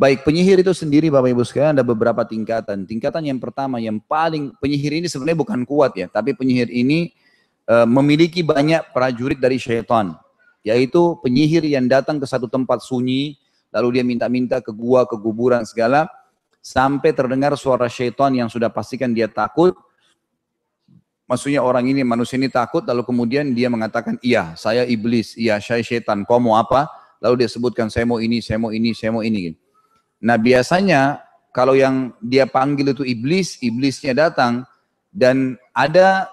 Baik, penyihir itu sendiri Bapak Ibu sekalian ada beberapa tingkatan. Tingkatan yang pertama yang paling penyihir ini sebenarnya bukan kuat ya, tapi penyihir ini memiliki banyak prajurit dari syaitan, yaitu penyihir yang datang ke satu tempat sunyi, lalu dia minta-minta ke gua, ke kuburan segala, sampai terdengar suara syaitan yang sudah pastikan dia takut. Maksudnya orang ini, manusia ini takut, lalu kemudian dia mengatakan, iya saya iblis, iya saya syaitan, kau mau apa? Lalu dia sebutkan, saya mau ini, saya mau ini, saya mau ini. Nah biasanya kalau yang dia panggil itu iblis, iblisnya datang dan ada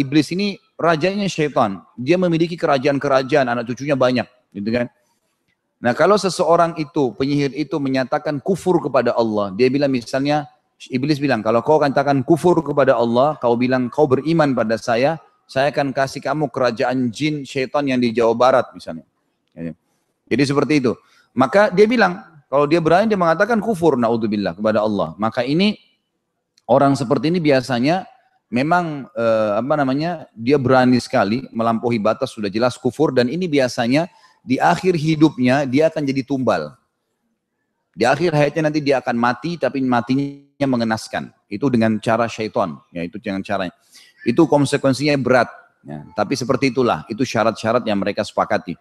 iblis ini rajanya syaitan. Dia memiliki kerajaan-kerajaan, anak cucunya banyak, gitu kan. Nah kalau seseorang itu, penyihir itu menyatakan kufur kepada Allah, dia bilang misalnya, iblis bilang, kalau kau katakan kufur kepada Allah, kau bilang kau beriman pada saya akan kasih kamu kerajaan jin syaitan yang di Jawa Barat misalnya. Jadi seperti itu. Maka dia bilang, kalau dia berani dia mengatakan kufur naudzubillah kepada Allah. Maka ini orang seperti ini biasanya memang dia berani sekali melampaui batas, sudah jelas kufur, dan ini biasanya di akhir hidupnya dia akan jadi tumbal. Di akhir hayatnya nanti dia akan mati, tapi matinya mengenaskan. Itu dengan cara syaitan, ya itu dengan caranya. Itu konsekuensinya berat. Ya, tapi seperti itulah, itu syarat-syarat yang mereka sepakati.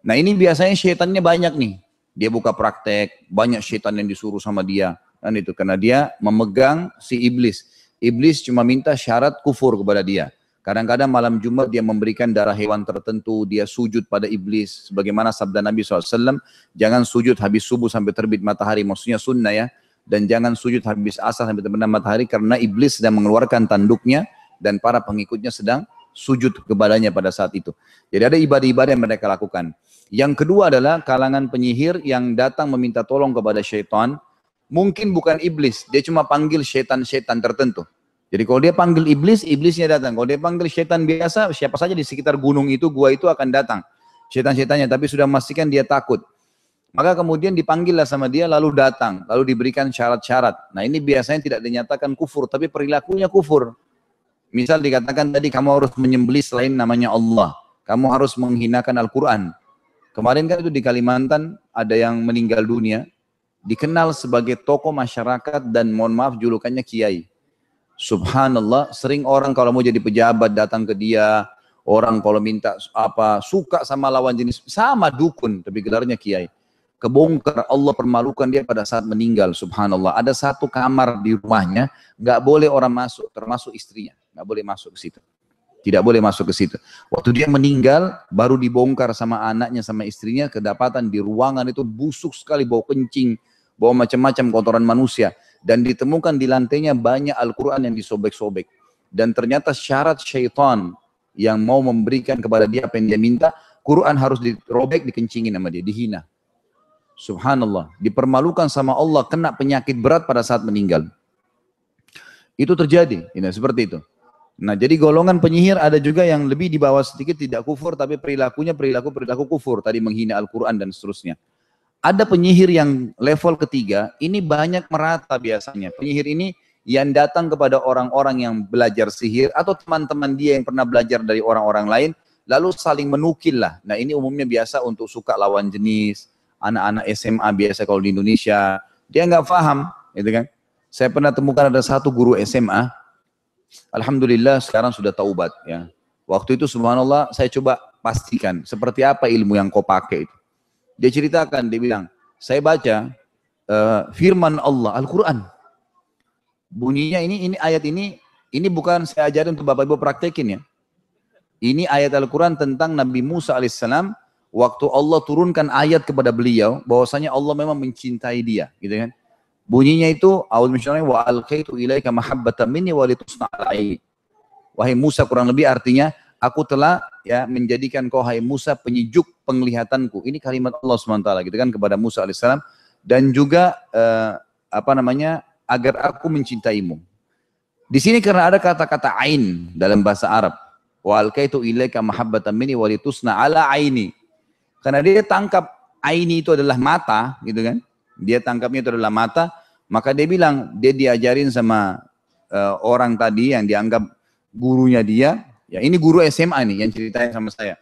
Nah ini biasanya syaitannya banyak nih. Dia buka praktek, banyak syaitan yang disuruh sama dia. Kan itu, karena dia memegang si iblis. Iblis cuma minta syarat kufur kepada dia. Kadang-kadang malam Jumat dia memberikan darah hewan tertentu, dia sujud pada iblis. Sebagaimana sabda Nabi SAW, jangan sujud habis subuh sampai terbit matahari, maksudnya sunnah ya. Dan jangan sujud habis asar sampai terbenam matahari, karena iblis sedang mengeluarkan tanduknya, dan para pengikutnya sedang sujud kepadanya pada saat itu. Jadi ada ibadah-ibadah yang mereka lakukan. Yang kedua adalah kalangan penyihir yang datang meminta tolong kepada syaitan. Mungkin bukan iblis, dia cuma panggil syaitan-syaitan tertentu. Jadi kalau dia panggil iblis, iblisnya datang. Kalau dia panggil syaitan biasa, siapa saja di sekitar gunung itu, gua itu akan datang. Syaitan-syaitannya, tapi sudah memastikan dia takut. Maka kemudian dipanggillah sama dia, lalu datang. Lalu diberikan syarat-syarat. Nah ini biasanya tidak dinyatakan kufur, tapi perilakunya kufur. Misal dikatakan tadi, kamu harus menyembelih selain namanya Allah. Kamu harus menghinakan Al-Quran. Kemarin kan itu di Kalimantan ada yang meninggal dunia, dikenal sebagai tokoh masyarakat dan mohon maaf julukannya kiai. Subhanallah, sering orang kalau mau jadi pejabat datang ke dia, orang kalau minta apa suka sama lawan jenis, sama dukun tapi gelarnya kiai. Kebongkar, Allah permalukan dia pada saat meninggal. Subhanallah, ada satu kamar di rumahnya, nggak boleh orang masuk, termasuk istrinya, nggak boleh masuk ke situ. Tidak boleh masuk ke situ. Waktu dia meninggal, baru dibongkar sama anaknya, sama istrinya, kedapatan di ruangan itu busuk sekali, bau kencing, bau macam-macam kotoran manusia. Dan ditemukan di lantainya banyak Al-Quran yang disobek-sobek. Dan ternyata syarat syaitan yang mau memberikan kepada dia apa yang dia minta, Quran harus dirobek, dikencingin sama dia, dihina. Subhanallah, dipermalukan sama Allah, kena penyakit berat pada saat meninggal. Itu terjadi, seperti itu. Nah jadi golongan penyihir ada juga yang lebih di bawah sedikit, tidak kufur tapi perilakunya perilaku kufur, tadi menghina Al-Quran dan seterusnya. Ada penyihir yang level ketiga, ini banyak merata biasanya. Penyihir ini yang datang kepada orang-orang yang belajar sihir atau teman-teman dia yang pernah belajar dari orang-orang lain, lalu saling menukil lah. Nah ini umumnya biasa untuk suka lawan jenis, anak-anak SMA biasa kalau di Indonesia, dia nggak paham, gitu kan. Saya pernah temukan ada satu guru SMA, alhamdulillah sekarang sudah taubat ya. Waktu itu subhanallah saya coba pastikan seperti apa ilmu yang kau pakai itu. Dia ceritakan, dia bilang, saya baca firman Allah, Al-Quran. Bunyinya ini ayat ini bukan saya ajarin untuk Bapak Ibu praktekin ya. Ini ayat Al-Quran tentang Nabi Musa alaihissalam, waktu Allah turunkan ayat kepada beliau, bahwasanya Allah memang mencintai dia, gitu kan. Bunyinya itu, wa alqaitu ilaika mahabbatan minni wa litusna ala aini. Wahai Musa, kurang lebih artinya, aku telah ya menjadikan kau hai Musa penyejuk penglihatanku. Ini kalimat Allah SWT gitu kan kepada Musa alaihissalam, dan juga agar aku mencintaimu. Di sini karena ada kata-kata ain dalam bahasa Arab. Wa alqaitu ilaika mahabbatan minni wa litusna ala aini. Karena dia tangkap aini itu adalah mata, gitu kan. Dia tangkapnya itu adalah mata, maka dia bilang, dia diajarin sama orang tadi yang dianggap gurunya dia, ya ini guru SMA nih yang ceritain sama saya.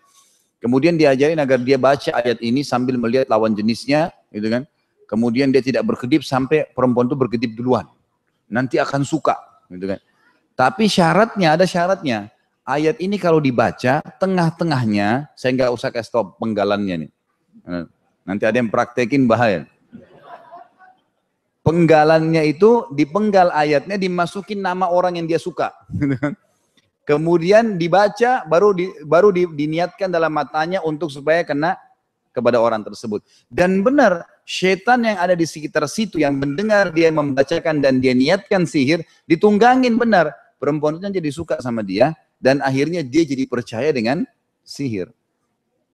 Kemudian diajarin agar dia baca ayat ini sambil melihat lawan jenisnya, gitu kan. Kemudian dia tidak berkedip sampai perempuan itu berkedip duluan. Nanti akan suka, gitu kan. Tapi syaratnya, ada syaratnya. Ayat ini kalau dibaca, tengah-tengahnya, saya nggak usah kasih tahu penggalannya nih. Nanti ada yang praktekin bahaya. Penggalannya itu, dipenggal ayatnya, dimasukin nama orang yang dia suka. Kemudian dibaca, baru diniatkan dalam matanya untuk supaya kena kepada orang tersebut. Dan benar, syaitan yang ada di sekitar situ, yang mendengar dia membacakan dan dia niatkan sihir, ditunggangin benar. Perempuan itu jadi suka sama dia, dan akhirnya dia jadi percaya dengan sihir.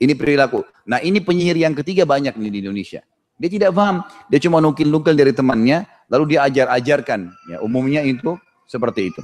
Ini perilaku. Nah ini penyihir yang ketiga banyak nih di Indonesia. Dia tidak paham, dia cuma nukil-nukil dari temannya, lalu dia ajar-ajarkan. Ya, umumnya itu seperti itu.